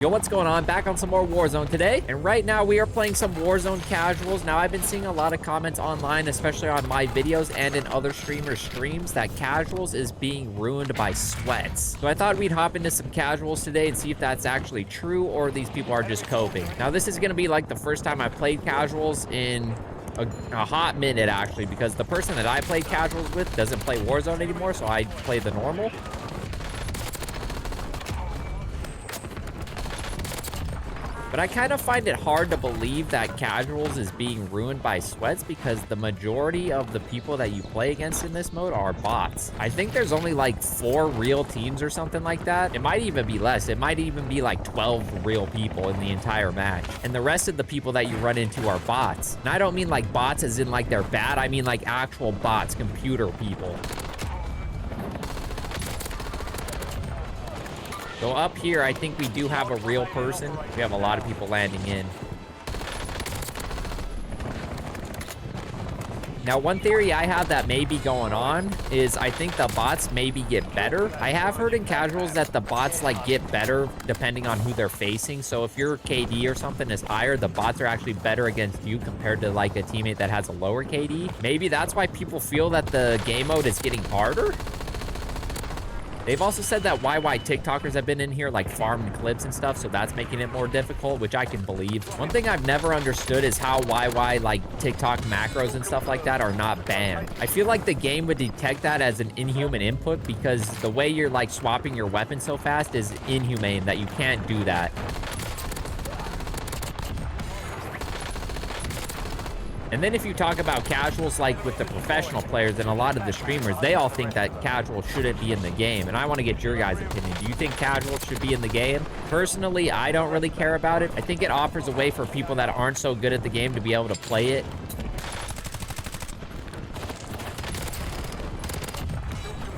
Yo, what's going on? Back on some more Warzone today. And right now we are playing some Warzone casuals. Now I've been seeing a lot of comments online, especially on my videos and in other streamers' streams, that casuals is being ruined by sweats. So I thought we'd hop into some casuals today and see if that's actually true or these people are just coping. Now this is gonna be like the first time I played casuals in a hot minute actually, because the person that I played casuals with doesn't play Warzone anymore, so I play the normal. But I kind of find it hard to believe that casuals is being ruined by sweats because the majority of the people that you play against in this mode are bots. I think there's only like 4 real teams or something like that. It might even be less. It might even be like 12 real people in the entire match. And the rest of the people that you run into are bots. And I don't mean like bots as in like they're bad. I mean like actual bots, computer people. So up here, I think we do have a real person. We have a lot of people landing in. Now, one theory I have that may be going on is I think the bots maybe get better. I have heard in casuals that the bots like get better depending on who they're facing. So if your KD or something is higher, the bots are actually better against you compared to like a teammate that has a lower KD. Maybe that's why people feel that the game mode is getting harder. They've also said that YY TikTokers have been in here like farming clips and stuff, so that's making it more difficult, which I can believe. One thing I've never understood is how YY like TikTok macros and stuff like that are not banned. I feel like the game would detect that as an inhuman input because the way you're like swapping your weapon so fast is inhumane that you can't do that. And then if you talk about casuals, like with the professional players and a lot of the streamers, they all think that casuals shouldn't be in the game. And I want to get your guys' opinion. Do you think casuals should be in the game? Personally, I don't really care about it. I think it offers a way for people that aren't so good at the game to be able to play it.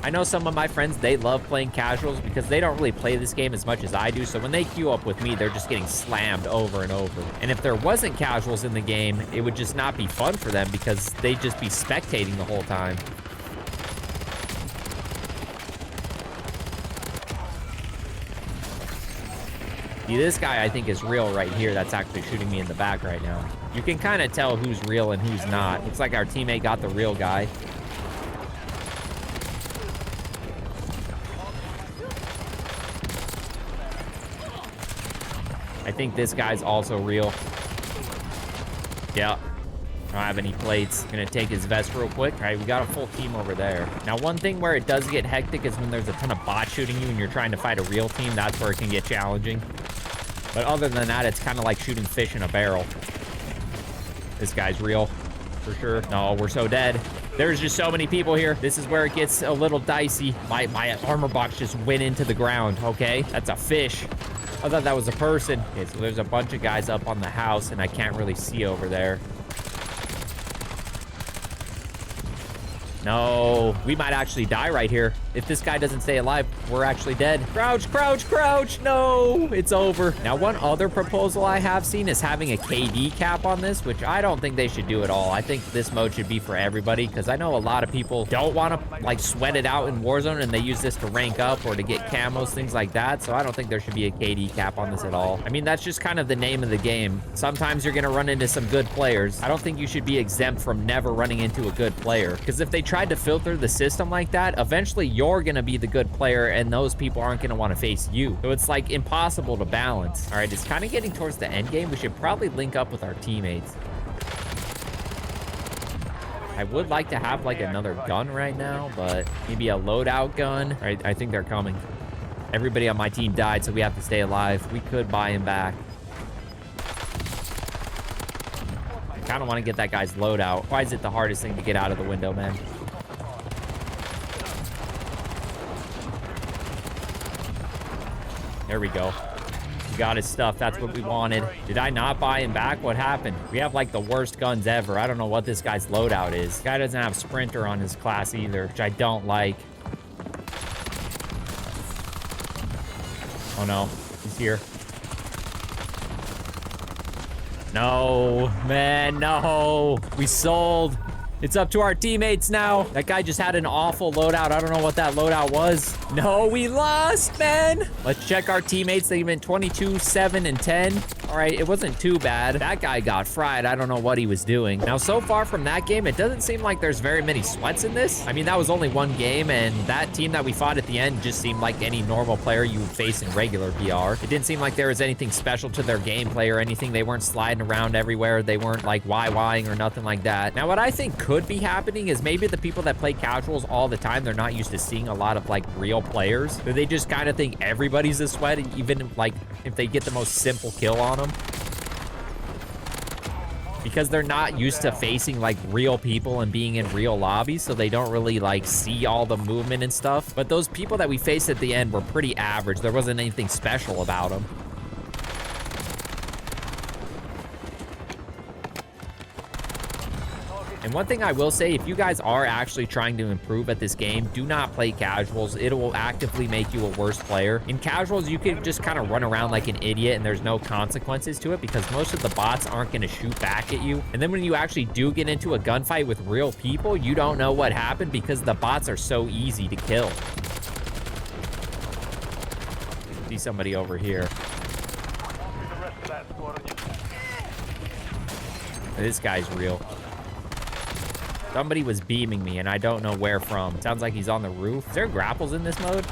I know some of my friends, they love playing casuals because they don't really play this game as much as I do. So when they queue up with me, they're just getting slammed over and over. And if there wasn't casuals in the game, it would just not be fun for them because they'd just be spectating the whole time. See, this guy I think is real right here. That's actually shooting me in the back right now. You can kind of tell who's real and who's not. Looks like our teammate got the real guy. I think this guy's also real. Yeah. I don't have any plates. Gonna take his vest real quick. All right, we got a full team over there. Now, one thing where it does get hectic is when there's a ton of bots shooting you and you're trying to fight a real team. That's where it can get challenging. But other than that, it's kind of like shooting fish in a barrel. This guy's real, for sure. No, we're so dead. There's just so many people here. This is where it gets a little dicey. My armor box just went into the ground, okay? That's a fish. I thought that was a person. Okay, so there's a bunch of guys up on the house, and I can't really see over there. No, we might actually die right here. If this guy doesn't stay alive, we're actually dead. Crouch, crouch, crouch. No, it's over. Now, one other proposal I have seen is having a KD cap on this, which I don't think they should do at all. I think this mode should be for everybody because I know a lot of people don't want to like sweat it out in Warzone and they use this to rank up or to get camos, things like that. So I don't think there should be a KD cap on this at all. I mean, that's just kind of the name of the game. Sometimes you're going to run into some good players. I don't think you should be exempt from never running into a good player because if they tried to filter the system like that, eventually you're gonna be the good player and those people aren't gonna want to face you. So it's like impossible to balance. All right, it's kind of getting towards the end game. We should probably link up with our teammates. I would like to have like another gun right now, but maybe a loadout gun. All right, I think they're coming. Everybody on my team died, so we have to stay alive. We could buy him back. I kind of want to get that guy's loadout. Why is it the hardest thing to get out of the window, man? There we go. We got his stuff. That's what we wanted. Did I not buy him back? What happened? We have like the worst guns ever. I don't know what this guy's loadout is. This guy doesn't have Sprinter on his class either, which I don't like. Oh no, he's here. No, man, no. We sold. It's up to our teammates now. That guy just had an awful loadout. I don't know what that loadout was. No, we lost, man. Let's check our teammates. They've been 22, 7, and 10. All right, it wasn't too bad. That guy got fried. I don't know what he was doing. Now, so far from that game, it doesn't seem like there's very many sweats in this. I mean, that was only one game, and that team that we fought at the end just seemed like any normal player you would face in regular VR. It didn't seem like there was anything special to their gameplay or anything. They weren't sliding around everywhere. They weren't like YYing or nothing like that. Now, what I think could be happening is maybe the people that play casuals all the time, they're not used to seeing a lot of like real players. So they just kind of think everybody's a sweat, even like if they get the most simple kill on them. Because they're not used to facing like real people and being in real lobbies, so they don't really like see all the movement and stuff. But those people that we faced at the end were pretty average. There wasn't anything special about them. And one thing I will say, if you guys are actually trying to improve at this game, do not play casuals. It will actively make you a worse player. In casuals, you can just kind of run around like an idiot and there's no consequences to it because most of the bots aren't going to shoot back at you. And then when you actually do get into a gunfight with real people, you don't know what happened because the bots are so easy to kill. See somebody over here. This guy's real. Somebody was beaming me, and I don't know where from. Sounds like he's on the roof. Is there grapples in this mode?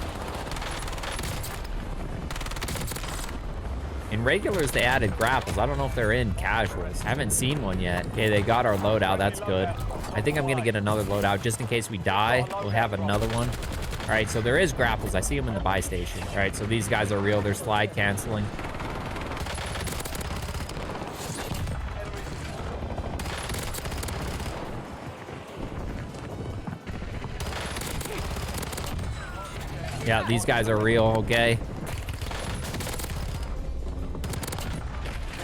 In regulars, they added grapples. I don't know if they're in casuals. I haven't seen one yet. Okay, they got our loadout. That's good. I think I'm going to get another loadout just in case we die. We'll have another one. All right, so there is grapples. I see them in the buy station. All right, so these guys are real. They're slide canceling. Yeah, these guys are real, okay?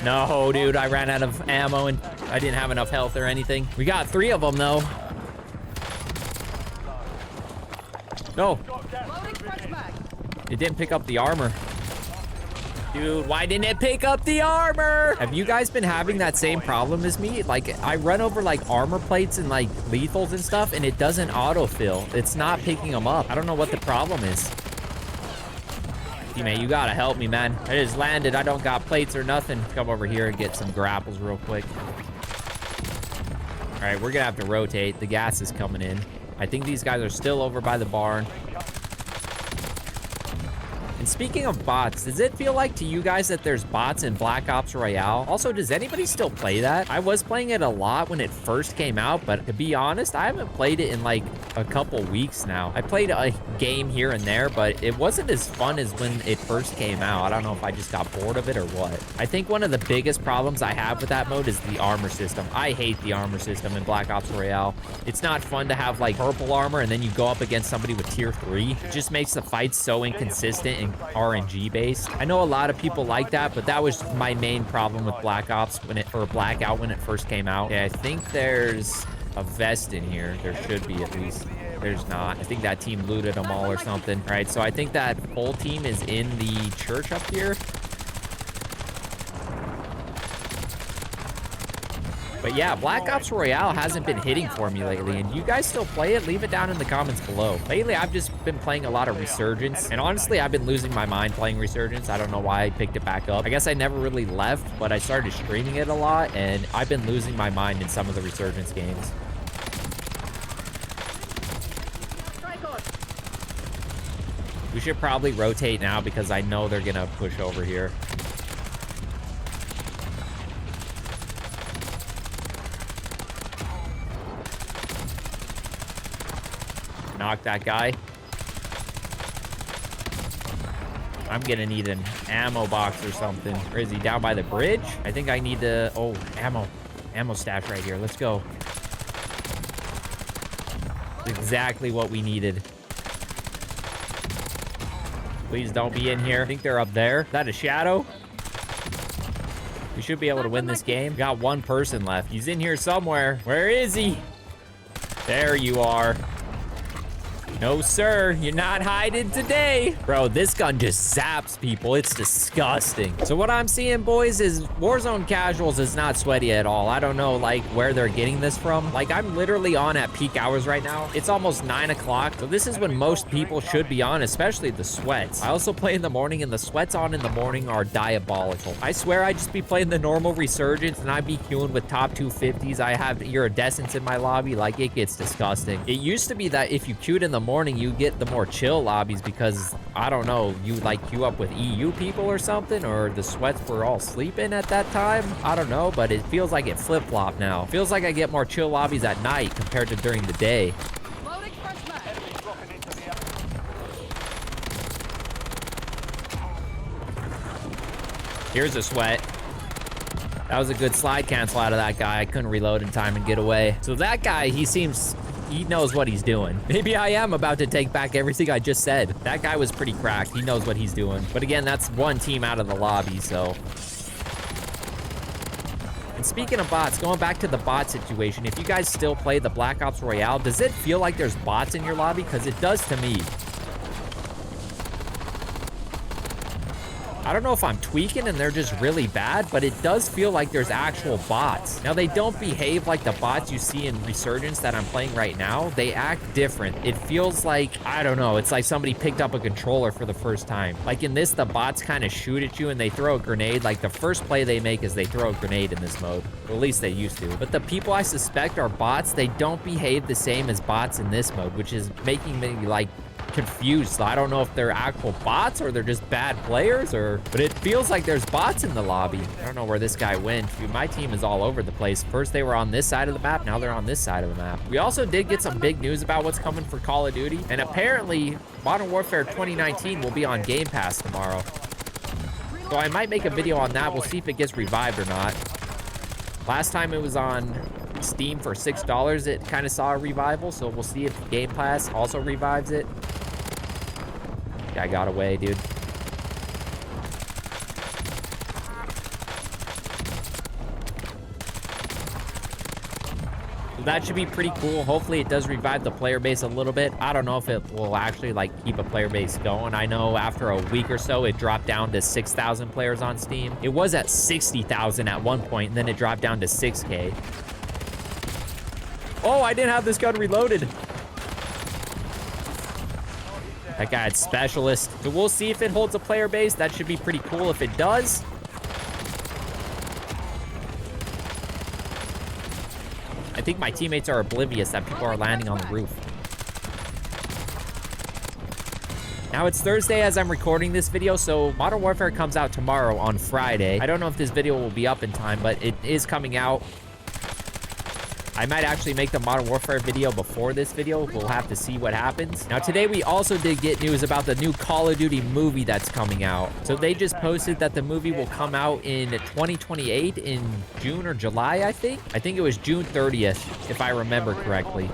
No, dude, I ran out of ammo and I didn't have enough health or anything. We got 3 of them, though. No. It didn't pick up the armor. Dude, why didn't it pick up the armor? Have you guys been having that same problem as me? Like, I run over, like, armor plates and, like, lethals and stuff, and it doesn't autofill. It's not picking them up. I don't know what the problem is. Teammate, you gotta help me, man. I just landed. I don't got plates or nothing. Come over here and get some grapples real quick. All right, we're gonna have to rotate. The gas is coming in. I think these guys are still over by the barn. And speaking of bots, does it feel like to you guys that there's bots in Black Ops Royale? Also, does anybody still play that? I was playing it a lot when it first came out, but to be honest, I haven't played it in like a couple weeks now. I played a game here and there, but it wasn't as fun as when it first came out. I don't know if I just got bored of it or what. I think one of the biggest problems I have with that mode is the armor system. I hate the armor system in Black Ops Royale. It's not fun to have like purple armor and then you go up against somebody with tier 3. It just makes the fights so inconsistent and RNG based. I know a lot of people like that, but that was my main problem with Black Ops or Blackout when it first came out. Okay, I think there's a vest in here. There should be at least. There's not. I think that team looted them all or something. All right, so I think that whole team is in the church up here. But yeah, Black Ops Royale hasn't been hitting for me lately, and you guys still play it? Leave it down in the comments below. Lately, I've just been playing a lot of Resurgence, and honestly, I've been losing my mind playing Resurgence. I don't know why I picked it back up. I guess I never really left, but I started streaming it a lot, and I've been losing my mind in some of the Resurgence games. We should probably rotate now because I know they're gonna push over here. Knock that guy. I'm gonna need an ammo box or something. Or is he down by the bridge? I think I need to... Oh, ammo. Ammo stash right here. Let's go. Exactly what we needed. Please don't be in here. I think they're up there. Is that a shadow? We should be able to win this game. We got one person left. He's in here somewhere. Where is he? There you are. No, sir. You're not hiding today. Bro, this gun just zaps people. It's disgusting. So what I'm seeing, boys, is Warzone casuals is not sweaty at all. I don't know, like, where they're getting this from. Like, I'm literally on at peak hours right now. It's almost 9 o'clock. So this is when most people should be on, especially the sweats. I also play in the morning, and the sweats on in the morning are diabolical. I swear I just be playing the normal resurgence, and I be queuing with top 250s. I have iridescence in my lobby. Like, it gets disgusting. It used to be that if you queued in the morning, you get the more chill lobbies because, I don't know, you like queue up with EU people or something, or the sweats were all sleeping at that time. I don't know, but it feels like it flip-flopped now. Feels like I get more chill lobbies at night compared to during the day. Here's a sweat. That was a good slide cancel out of that guy. I couldn't reload in time and get away. So that guy, he knows what he's doing. Maybe I am about to take back everything I just said. That guy was pretty cracked. He knows what he's doing. But again, that's one team out of the lobby, so. And speaking of bots, going back to the bot situation, if you guys still play the Black Ops Royale, does it feel like there's bots in your lobby? Because it does to me. I don't know if I'm tweaking and they're just really bad, but it does feel like there's actual bots. Now, they don't behave like the bots you see in Resurgence that I'm playing right now. They act different. It feels like, I don't know, it's like somebody picked up a controller for the first time. Like in this, the bots kind of shoot at you and they throw a grenade. Like the first play they make is they throw a grenade in this mode. Or at least they used to. But the people I suspect are bots, they don't behave the same as bots in this mode, which is making me like confused. So I don't know if they're actual bots or they're just bad players, but it feels like there's bots in the lobby. I don't know where this guy went. My team is all over the place. First they were on this side of the map, now they're on this side of the map. We also did get some big news about what's coming for Call of Duty, and apparently Modern Warfare 2019 will be on Game Pass tomorrow. So I might make a video on that. We'll see if it gets revived or not. Last time it was on Steam for $6, it kind of saw a revival, so we'll see if Game Pass also revives it. I got away, dude. So that should be pretty cool. Hopefully it does revive the player base a little bit. I don't know if it will actually like keep a player base going. I know after a week or so, it dropped down to 6,000 players on Steam. It was at 60,000 at one point, and then it dropped down to 6K. Oh, I didn't have this gun reloaded. That guy had specialist. So we'll see if it holds a player base. That should be pretty cool if it does. I think my teammates are oblivious that people are landing on the roof. Now it's Thursday as I'm recording this video, so Modern Warfare comes out tomorrow on Friday. I don't know if this video will be up in time, but it is coming out. I might actually make the Modern Warfare video before this video. We'll have to see what happens. Now, today we also did get news about the new Call of Duty movie that's coming out. So they just posted that the movie will come out in 2028 in June or July, I think. I think it was June 30th, if I remember correctly.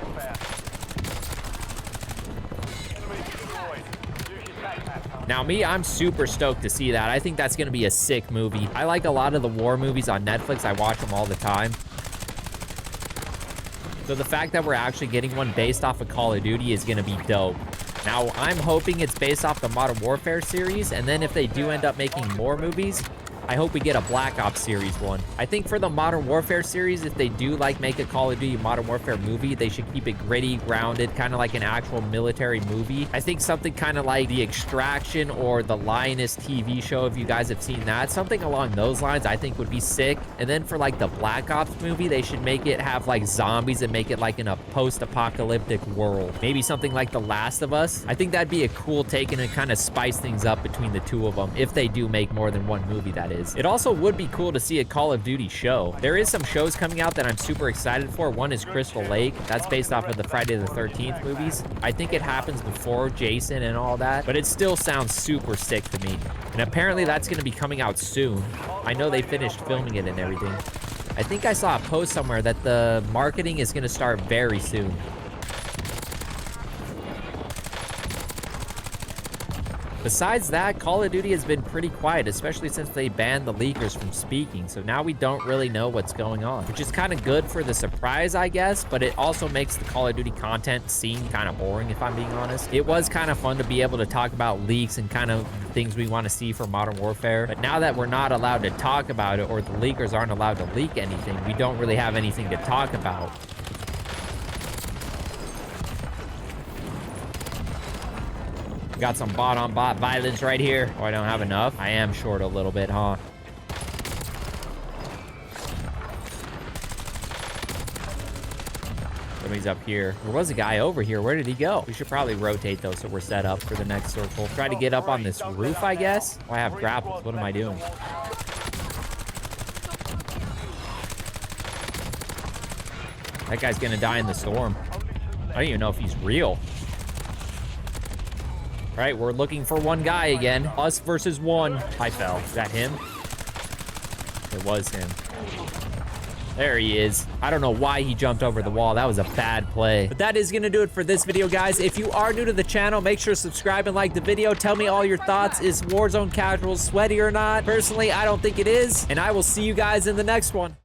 Now, me, I'm super stoked to see that. I think that's going to be a sick movie. I like a lot of the war movies on Netflix. I watch them all the time. So the fact that we're actually getting one based off of Call of Duty is going to be dope. Now, I'm hoping it's based off the Modern Warfare series, and then if they do end up making more movies, I hope we get a Black Ops series one. I think for the Modern Warfare series, if they do like make a Call of Duty Modern Warfare movie, they should keep it gritty, grounded, kind of like an actual military movie. I think something kind of like The Extraction or the Lioness TV show, if you guys have seen that, something along those lines I think would be sick. And then for like the Black Ops movie, they should make it have like zombies and make it like in a post-apocalyptic world. Maybe something like The Last of Us. I think that'd be a cool take and it kind of spice things up between the two of them if they do make more than one movie, that is. It also would be cool to see a Call of Duty show. There is some shows coming out that I'm super excited for. One is Crystal Lake. That's based off of the Friday the 13th movies. I think it happens before Jason and all that, but it still sounds super sick to me. And apparently that's going to be coming out soon. I know they finished filming it and everything. I think I saw a post somewhere that the marketing is going to start very soon. Besides that, Call of Duty has been pretty quiet, especially since they banned the leakers from speaking. So now we don't really know what's going on, which is kind of good for the surprise, I guess, but it also makes the Call of Duty content scene kind of boring, if I'm being honest. It was kind of fun to be able to talk about leaks and kind of things we want to see for Modern Warfare. But now that we're not allowed to talk about it, or the leakers aren't allowed to leak anything, we don't really have anything to talk about. Got some bot-on-bot violence right here. Oh, I don't have enough. I am short a little bit, huh? Somebody's up here. There was a guy over here. Where did he go? We should probably rotate, though, so we're set up for the next circle. Try to get up on this roof, I guess. Oh, I have grapples. What am I doing? That guy's gonna die in the storm. I don't even know if he's real. All right, we're looking for one guy again. Us versus one. I fell. Is that him? It was him. There he is. I don't know why he jumped over the wall. That was a bad play. But that is gonna do it for this video, guys. If you are new to the channel, make sure to subscribe and like the video. Tell me all your thoughts. Is Warzone casual sweaty or not? Personally, I don't think it is. And I will see you guys in the next one.